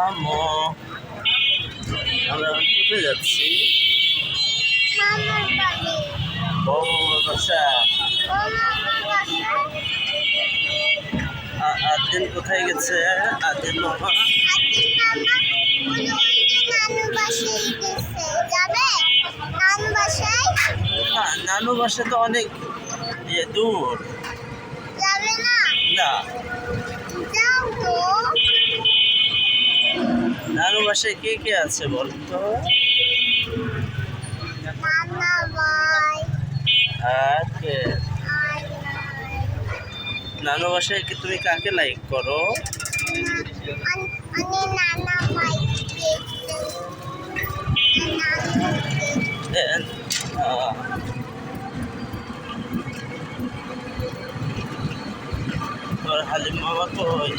আম্মু আমরা কোথায় যাচ্ছি? মামার বাড়ি। বউর বাসা। ও মামার বাসা। আদিন কোথায় গেছে? আদিন মামা আদিন মামা ওই যে নানু বাসায় গেছে। যাবে নানু বাসায়? নানু বাসা তো অনেক দূর। যাবে না? না, যাও তো। নানু বাসায় কে কে আছে বলতো? নানা ভাই আর কে? আর নাই। নানু বাসায় কি তুমি কাকে লাইক করো? আমি নানা ভাই দেখতে নানুকে। তোর হালিম মামা কই?